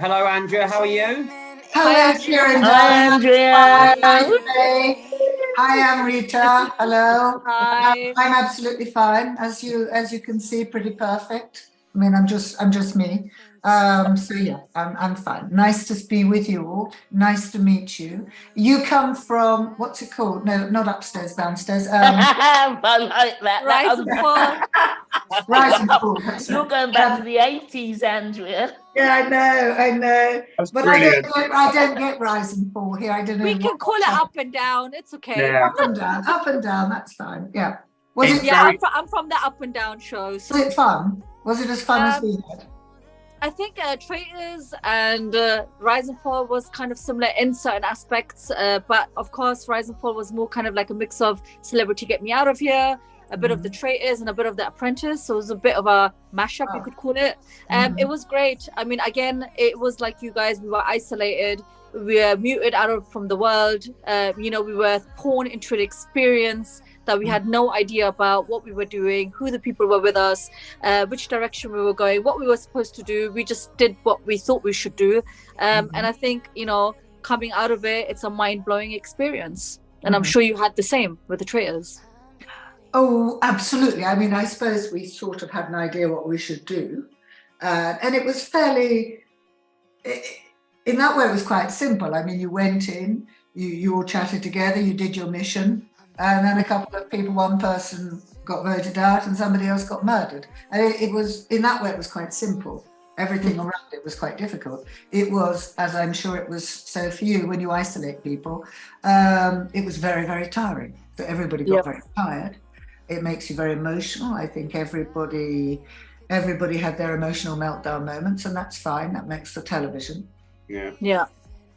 Hello, Andrea. How are you? Hello, Kieran. Hi, Andrea. Hi, I'm Rita. Hello. Hi. I'm absolutely fine. As you can see, pretty perfect. I mean, I'm just me. So yeah, I'm fine. Nice to be with you all. Nice to meet you. You come from what's it called? No, not upstairs, downstairs. I like that. Rise and fall. Rise and fall. That's You're right. going back to the 80s, Andrea. Yeah, I know. That's But brilliant. I don't get rise and fall here. I don't know. We can call it up and down. It's okay. Yeah. Up and down. That's fine. Yeah. Was It's it? Yeah, very- I'm from the up and down show. So Was it fun? Was it as fun as we had? I think Traitors and Rise and Fall was kind of similar in certain aspects, but of course Rise and Fall was more kind of like a mix of Celebrity Get Me Out of Here, a bit of the Traitors and a bit of the Apprentice. So it was a bit of a mashup, you could call it. It was great. I mean, again, it was like you guys, we were isolated, we were muted from the world. We were torn into an experience that we had no idea about what we were doing, who the people were with us, which direction we were going, what we were supposed to do. We just did what we thought we should do. And I think, coming out of it, it's a mind-blowing experience. And I'm sure you had the same with the Traitors. Oh, absolutely. I mean, I suppose we sort of had an idea what we should do. And it was fairly, in that way, it was quite simple. I mean, you went in, you all chatted together, you did your mission, and then a couple of people, one person got voted out and somebody else got murdered. And it was, in that way, it was quite simple. Everything around it was quite difficult. It was, as I'm sure it was so for you, when you isolate people, it was very, very tiring. So everybody got very tired. It makes you very emotional. I think everybody had their emotional meltdown moments, and that's fine. That makes for television. Yeah.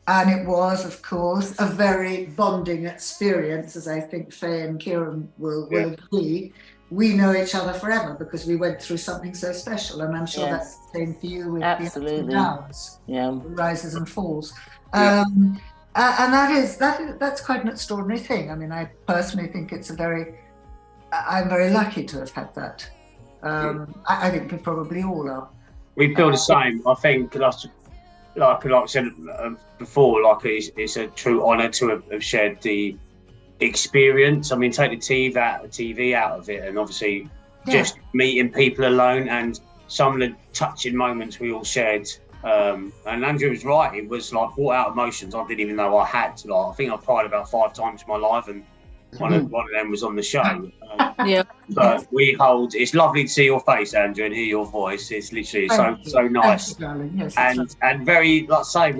And it was, of course, a very bonding experience, as I think Faye and Kieran will agree. We know each other forever because we went through something so special, and I'm sure that's the same for you with the ups and downs, rises and falls. And that's quite an extraordinary thing. I mean, I personally think I'm very lucky to have had that. I think we probably all are. We feel the same. I think, like I said before, it's a true honour to have shared the experience. I mean, take the TV out of it, and obviously just meeting people alone and some of the touching moments we all shared. And Andrew was right. It was like brought out emotions I didn't even know I had. Like, I think I've cried about 5 times in my life, and one of them was on the show. But it's lovely to see your face, Andrew, and hear your voice. It's literally so nice. Yes, and very, like I say,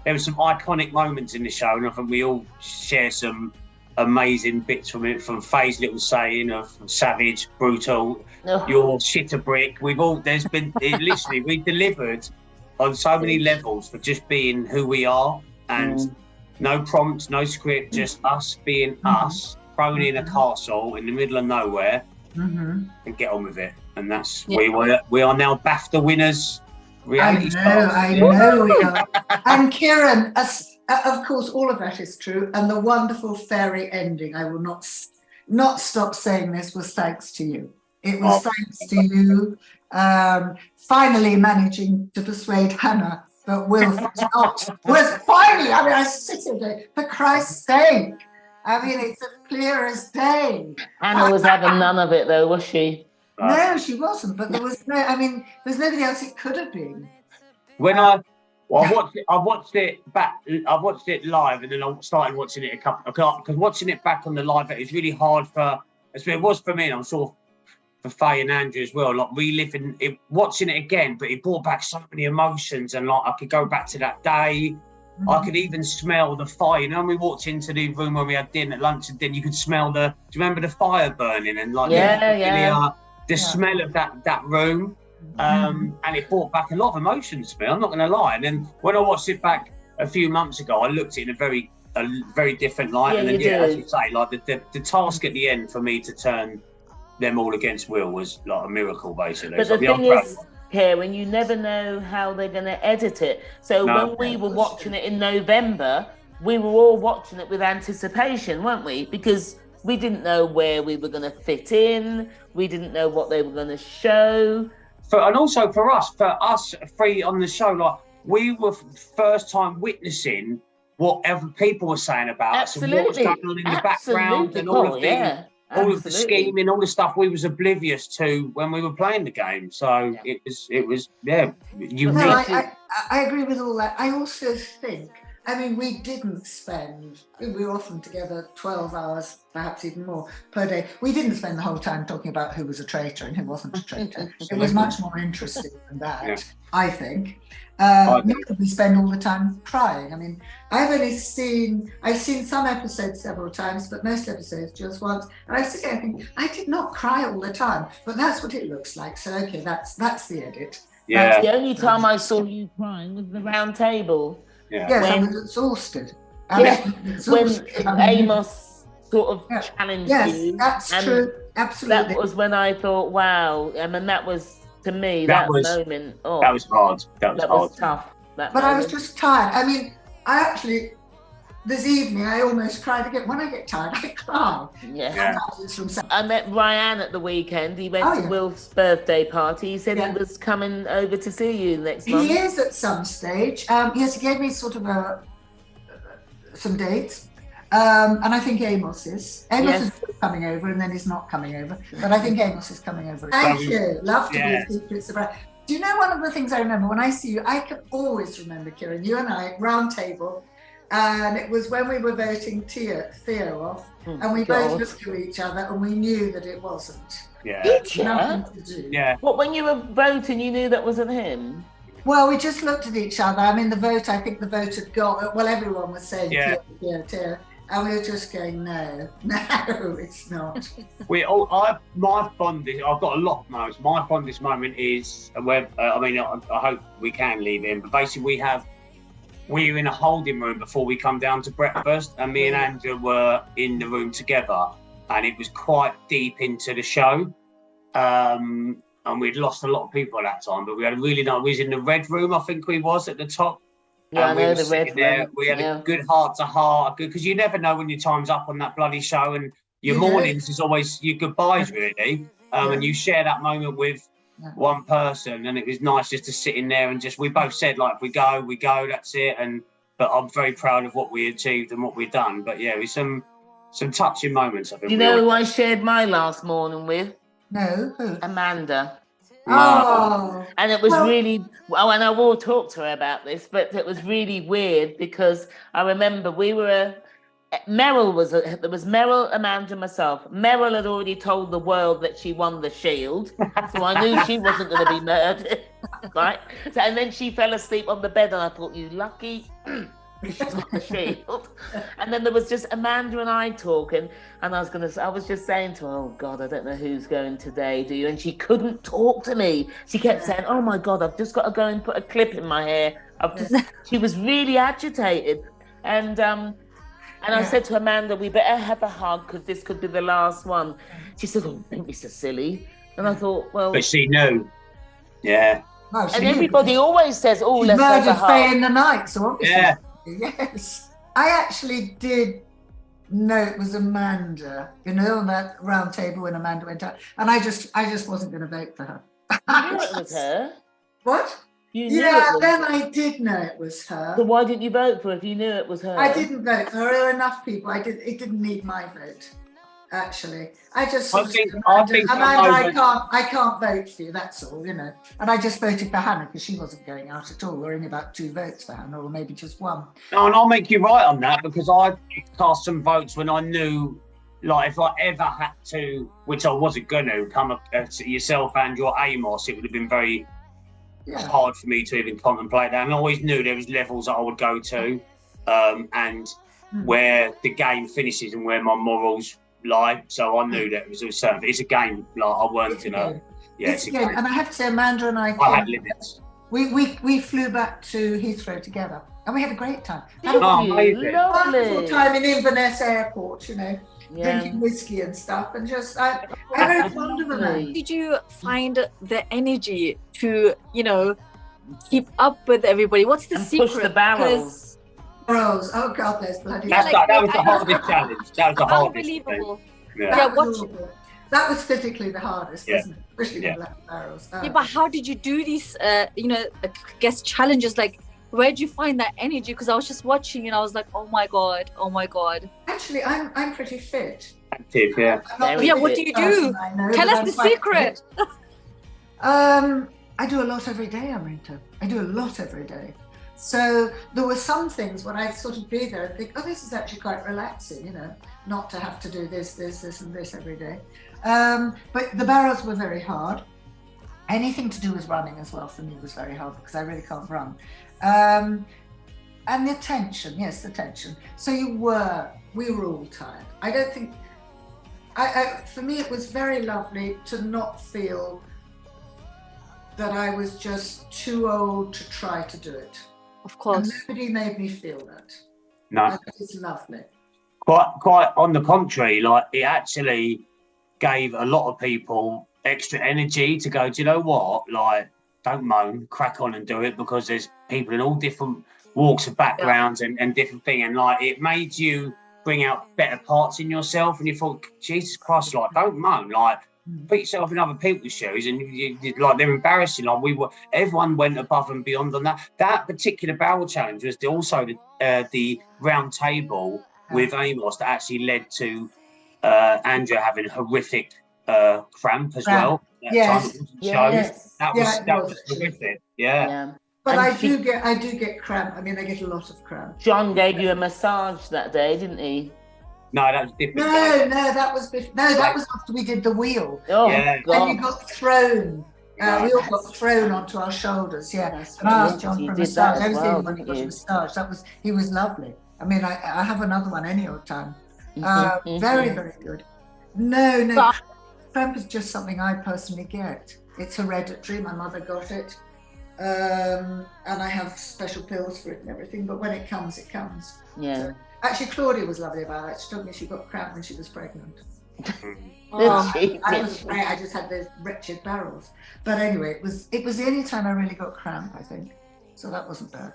there were some iconic moments in the show, and I think we all share some amazing bits from it, from Faye's little saying of savage, brutal, your shit a brick. We delivered on so many levels for just being who we are, and no prompts, no script, just us being us, thrown in a castle in the middle of nowhere, and get on with it. And that's we are now BAFTA winners. Reality stars. I know we are. And Kieran, of course, all of that is true. And the wonderful fairy ending, I will not stop saying this, was thanks to you. It was thanks to you finally managing to persuade Hannah that Will was finally, I mean, I sit there, for Christ's sake. I mean, it's as clear as day. Anna was having none of it, though, was she? No, she wasn't. But there's nobody else it could have been. When I watched it back. I watched it live, and then I started watching it because watching it back on the live, it was really hard it was for me, and I'm sure for Faye and Andrew as well, like reliving it, watching it again, but it brought back so many emotions, and like I could go back to that day. I could even smell the fire. You know, when we walked into the room when we had dinner at lunch, and then you could smell do you remember the fire burning and like the smell of that room, and it brought back a lot of emotions to me. I'm not going to lie. And then when I watched it back a few months ago, I looked at it in a very different light. Yeah, and then, you as did. you say, like the task at the end for me to turn them all against Will was like a miracle, basically. But so the thing is, Karen, you never know how they're going to edit it. So when we were watching it in November, we were all watching it with anticipation, weren't we? Because we didn't know where we were going to fit in. We didn't know what they were going to show. And also for us three on the show, like we were first time witnessing what other people were saying about us and what was going on in the background and all of the all of the scheming, all the stuff we was oblivious to when we were playing the game. So it was unique. No, I agree with all that. I also think, I mean, we didn't spend, we were often together 12 hours, perhaps even more per day. We didn't spend the whole time talking about who was a traitor and who wasn't a traitor. It was much more interesting than that, I think. We spend all the time crying. I mean, I've seen some episodes several times, but most episodes just once. And I sit there and think, I did not cry all the time, but that's what it looks like. So, okay, that's the edit. Yeah. The only time I saw you crying was the round table. Yeah. Yes, I was exhausted. When Amos sort of challenged you. That's true. Absolutely. That was when I thought, wow. I mean, that was, to me, that moment. Oh, that was hard. That was tough. But I was just tired. I mean, I actually, this evening, I almost cried again. When I get tired, I cry. Yeah. I met Ryan at the weekend. He went to Will's birthday party. He said he was coming over to see you next month. He is at some stage. Yes, he gave me sort of some dates. And I think Amos is. Amos is coming over and then he's not coming over. But I think Amos is coming over. Thank you. Love to be a secret surprise. Do you know one of the things I remember when I see you? I can always remember, Kieran, you and I, round table. And it was when we were voting Theo off. And we both looked at each other and we knew that it wasn't. Did you? Nothing to do. What, when you were voting, you knew that wasn't him? Well, we just looked at each other. I mean, I think the vote had got, well, everyone was saying Theo. And we were just going, no, it's not. My fondest, I've got a lot of moments. My fondest moment is where, I hope we can leave in, but basically we were in a holding room before we come down to breakfast, and me and Andrea were in the room together, and it was quite deep into the show. And we'd lost a lot of people at that time, but we had we was in the red room, I think we was at the top. Yeah, I know the red room. We had a good heart-to-heart, because you never know when your time's up on that bloody show, and your mornings is always your goodbyes, really. And you share that moment with one person, and it was nice just to sit in there and we both said, like, if we go, that's it. But I'm very proud of what we achieved and what we've done. But yeah, it was some touching moments, I think. You know who I shared my last morning with? No, who? Amanda. Oh. And it was and I will talk to her about this, but it was really weird because I remember there was Meryl, Amanda, myself. Meryl had already told the world that she won the Shield, so I knew she wasn't going to be murdered, right? So, and then she fell asleep on the bed, and I thought, you lucky. She's on the Shield. And then there was just Amanda and I talking, and I was just saying to her, oh God, I don't know who's going today, do you? And she couldn't talk to me. She kept saying, oh my God, I've just got to go and put a clip in my hair. She was really agitated. And I said to Amanda, we better have a hug because this could be the last one. She said, oh, don't be so silly. And I thought, well. But she knew. Yeah. No, and everybody always says, oh, let's have a hug. Faye in the night, so obviously. Yeah. Yes. I actually did know it was Amanda, on that round table when Amanda went out. And I just wasn't going to vote for her. You knew it was her. What? You knew it was then I did know it was her. So why didn't you vote for her if you knew it was her? I didn't vote for her. There were enough people. It didn't need my vote, actually. I think I can't vote for you, that's all, And I just voted for Hannah because she wasn't going out at all. There were only about 2 votes for Hannah, or maybe just 1. No, and I'll make you right on that, because I cast some votes when I knew, like, if I ever had to, which I wasn't going to, come up to yourself and your Amos, it would have been very hard for me to even contemplate that. And I always knew there was levels that I would go to, and where the game finishes and where my morals lie. So I knew that it was a certain. It's a game. Like, I weren't gonna. Yeah, it's a game. And I have to say, Amanda and I had limits. We flew back to Heathrow together, and we had a great time. Lovely. Wonderful time in Inverness Airport. Drinking whiskey and stuff, and just I very fond of them. Did you find the energy to keep up with everybody? What's the secret? Push the barrels. Oh God, those bloody. That was the hardest challenge. That was the hardest. Unbelievable. That was physically the hardest, wasn't it? Especially the black barrels. But how did you do these? I guess challenges like where do you find that energy? Because I was just watching and I was like, oh my god. Actually, I'm pretty fit. Active, yeah. Yeah, what do you do? Tell us the secret. I do a lot every day, Amrita. I do a lot every day. So there were some things when I'd sort of be there and think, oh, this is actually quite relaxing, you know, not to have to do this and this every day. But the barrows were very hard. Anything to do with running as well for me was very hard because I really can't run. And the tension, yes, the tension. So we were all tired. I don't think, for me, it was very lovely to not feel that I was just too old to try to do it. Of course. And nobody made me feel that. No. That is lovely. Quite on the contrary, like it actually gave a lot of people extra energy to go, do you know what? Like, don't moan, crack on and do it, because there's people in all different walks of backgrounds and different things. And like, it made you bring out better parts in yourself. And you thought, Jesus Christ, like, don't moan, like, put yourself in other people's shoes, and you like, they're embarrassing. Like, everyone went above and beyond on that. That particular barrel challenge was also the round table with Amos that actually led to Andrea having horrific cramp as well. Yes. That was horrific. Yeah. But I do get cramp. I mean, I get a lot of cramp. John gave you a massage that day, didn't he? No, that was different. No, that was after we did the wheel. Oh, yeah. God. And you got thrown. We all got thrown onto our shoulders. Yeah. And I asked John for a massage. I was the only one who got a massage. He was lovely. I mean, I have another one any old time. Very, very good. No. Cramp is just something I personally get. It's hereditary. My mother got it. And I have special pills for it and everything. But when it comes, it comes. Yeah. So, actually, Claudia was lovely about it. She told me she got cramp when she was pregnant. I was great. I just had those wretched barrels. But anyway, it was the only time I really got cramp, I think. So that wasn't bad.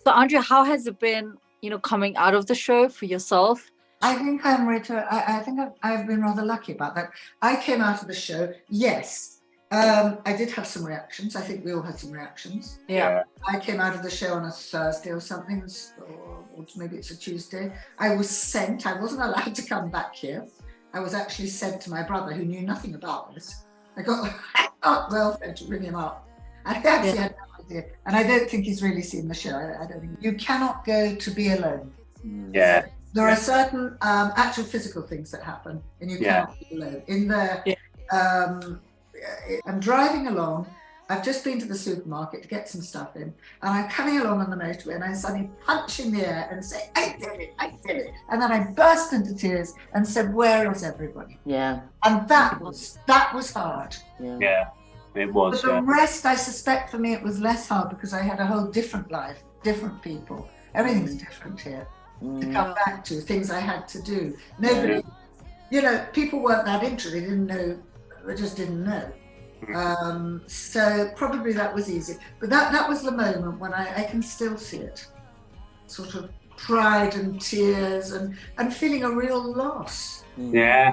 So Andrea, how has it been, coming out of the show for yourself? I think I think I've been rather lucky about that. I came out of the show, yes. I did have some reactions. I think we all had some reactions. Yeah. I came out of the show on a Thursday or something, or maybe it's a Tuesday. I was sent. I wasn't allowed to come back here. I was actually sent to my brother, who knew nothing about this. I got welfare to bring him up. I actually had no idea. And I don't think he's really seen the show. I don't think. You cannot go to be alone. Yeah. There are certain actual physical things that happen, and you cannot be alone. In the I'm driving along. I've just been to the supermarket to get some stuff in, and I'm coming along on the motorway, and I suddenly punch in the air and say, I did it. And then I burst into tears and said, where is everybody? Yeah. And that was hard. Yeah, it was. But the rest, I suspect for me, it was less hard because I had a whole different life, different people. Everything's different here to come back to, things I had to do. Nobody, people weren't that interested. They didn't know. They just didn't know. So probably that was easy. But that was the moment when I can still see it. Sort of pride and tears and feeling a real loss. Yeah.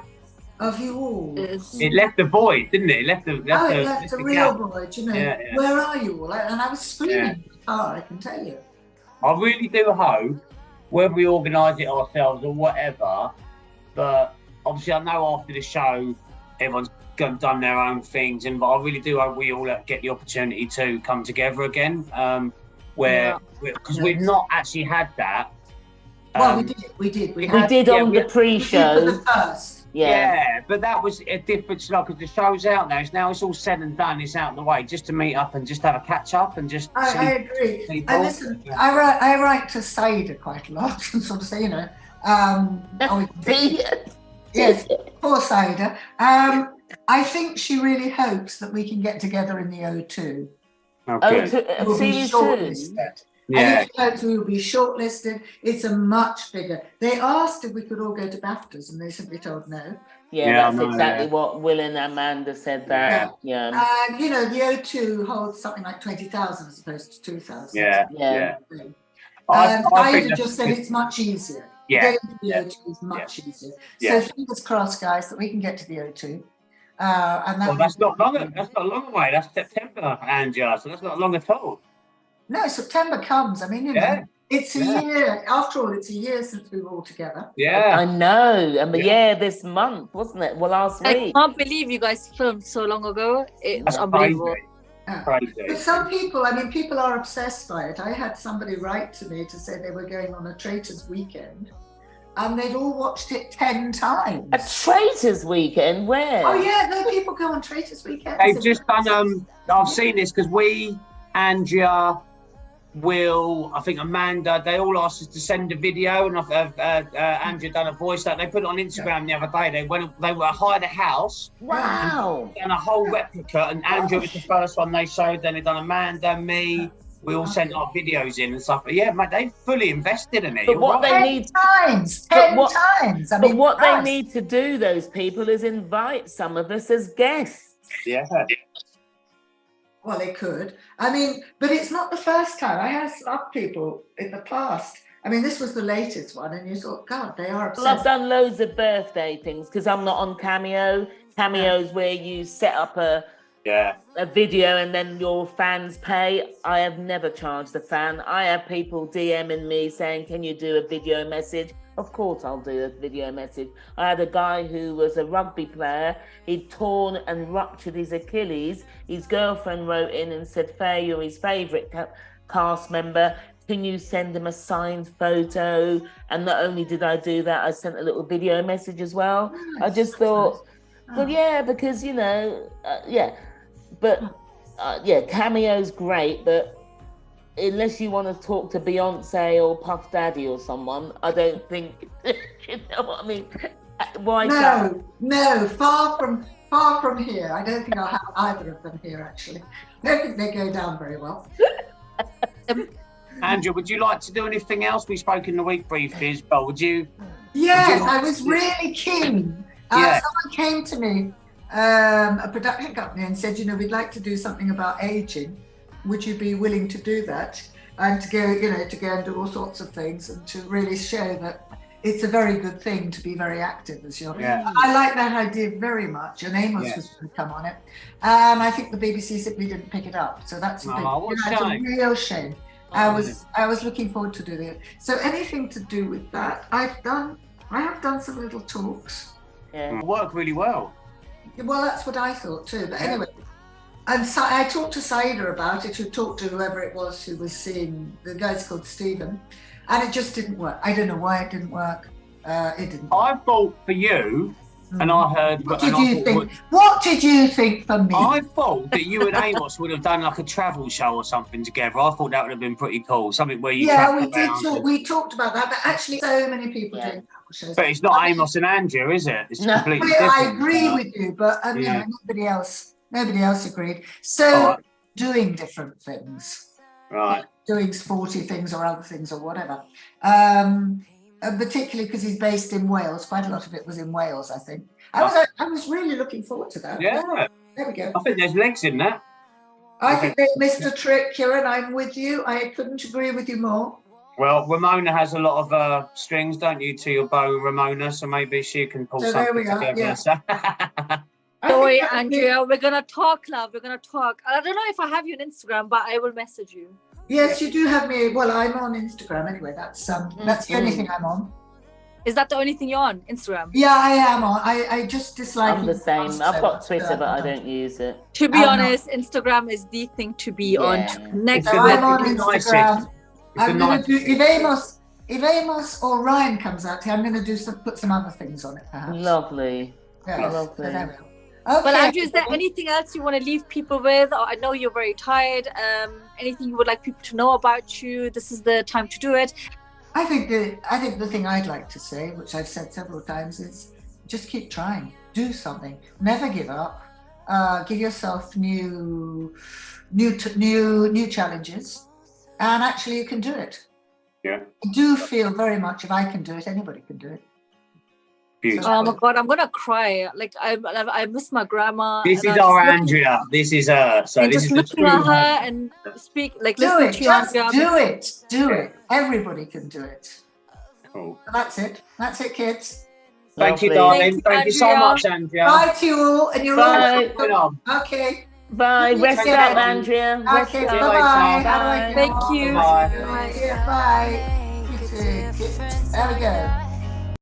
Of you all. It left the void, didn't it? It left a real void, Where are you all? And I was screaming in the car, I can tell you. I really do hope, whether we organise it ourselves or whatever, but obviously I know after the show, everyone's done their own things, but I really do hope we all get the opportunity to come together again, because we've not actually had that. Well, we did. We did on the pre-show. We did for the first. Yeah, but that was a difference, because the show's out now. It's all said and done. It's out of the way, just to meet up and just have a catch up and just. I agree. Listen, I write to Saida quite a lot and sort of say, yes, poor Saida. I think she really hopes that we can get together in the O2. Okay. Series 2. I think we will be shortlisted. It's a much bigger. They asked if we could all go to BAFTAs, and they simply told no. Yeah, that's exactly what Will and Amanda said. That the O2 holds something like 20,000 as opposed to 2,000. Yeah. I just said it's much easier. Yeah. Getting to the O2 is much easier. So fingers crossed, guys, that we can get to the O2. That's not long. That's not long away. That's September, Angela. So that's not long at all. No, September comes. I mean, you know, it's a year. After all, it's a year since we were all together. Yeah, I know. And this month, wasn't it? Well, last week. I can't believe you guys filmed so long ago. It's unbelievable. Crazy. But some people, I mean, people are obsessed by it. I had somebody write to me to say they were going on a Traitors weekend, and they'd all watched it 10 times. A Traitors weekend? Where? Oh yeah, no, people go on Traitors weekends. They've just done. I've seen this because Andrea, Will, I think Amanda, they all asked us to send a video, and Andrea done a voice that they put it on Instagram the other day. They were hired a house. Wow. Done a whole replica, and Andrea was the first one they showed. Then they done Amanda, me. We all sent our videos in and stuff. But yeah, mate, they fully invested in it. But what they need 10 times. I mean, but what they need to do, those people, is invite some of us as guests. Yeah. Well, they could. I mean, but it's not the first time. I have loved people in the past. I mean, this was the latest one, and you thought, God, they are obsessed. Well, I've done loads of birthday things because I'm not on Cameo. Cameo's where you set up a video and then your fans pay. I have never charged a fan. I have people DMing me saying, can you do a video message? Of course I'll do a video message. I had a guy who was a rugby player. He'd torn and ruptured his Achilles. His girlfriend wrote in and said, Faye, you're his favourite cast member. Can you send him a signed photo? And not only did I do that, I sent a little video message as well. Nice. I just thought, well, yeah, because, you know, But Cameo's great, but unless you want to talk to Beyonce or Puff Daddy or someone, I don't think, you know what I mean? Why? No, far from here. I don't think I'll have either of them here, actually. I don't think they go down very well. Andrew, would you like to do anything else? We spoke in the week briefly as well. Would you? Yes, I was really keen. Someone came to me, a production company, and said, you know, we'd like to do something about aging. Would you be willing to do that? And to go, you know, to go and do all sorts of things and to really show that it's a very good thing to be very active as you're. Yeah. I like that idea very much, and Amos was going to come on it. I think the BBC simply didn't pick it up, so that's a real shame. I was looking forward to doing it. So anything to do with that, I have done some little talks. Yeah, work really well. Well, that's what I thought too. But anyway, and so I talked to Saida about it, who talked to whoever it was who was seeing, the guy's called Stephen, and it just didn't work. I don't know why it didn't work. It didn't. I thought for you, and I heard. What did you think? What did you think for me? I thought that you and Amos would have done like a travel show or something together. I thought that would have been pretty cool. Something where you. Yeah, we did talk. We talked about that, but actually, so many people doing travel shows. But it's not Amos and Andrew, is it? It's completely different. I agree with you, but you know, nobody else agreed. So doing different things, right? Doing sporty things or other things or whatever. Particularly because he's based in Wales. Quite a lot of it was in Wales, I think. I was really looking forward to that. Yeah. There we go. I think there's legs in that. I think that Mr. Trick, Kieran, I'm with you. I couldn't agree with you more. Well, Ramona has a lot of strings, don't you, to your bow, Ramona? So maybe she can pull something there we go. together. Yeah. Sorry, Andrea, we're going to talk, love. We're going to talk. I don't know if I have you on Instagram, but I will message you. Yes, you do have me. Well, I'm on Instagram anyway. That's the only thing I'm on. Is that the only thing you're on, Instagram? Yeah, I am on. I just dislike I'm the same. I've got Twitter, but I don't use it. To be honest, Instagram is the thing to be on. Next so I'm on Instagram. I'm going to do, if Amos or Ryan comes out here, I'm going to put some other things on it, perhaps. Lovely. Yes. Lovely. So there we go. Okay. Well, Andrew, is there anything else you want to leave people with? I know you're very tired. Anything you would like people to know about you? This is the time to do it. I think the thing I'd like to say, which I've said several times, is just keep trying. Do something. Never give up. Give yourself new challenges, and actually you can do it. Yeah. I do feel very much if I can do it, anybody can do it. Beautiful. Oh my God, I'm gonna cry. Like I miss my grandma. This is our Andrea. This is her. So this is looking at her and speak like do it. To just Andrea. do it. Everybody can do it. Cool. So that's it, kids. Thank you, darling. Thank you so much, Andrea. Bye to you all, and you're all on. okay. Bye. Rest up, Andrea. Rest Okay, up. bye-bye. Bye. Thank you. Bye. You too. There we go.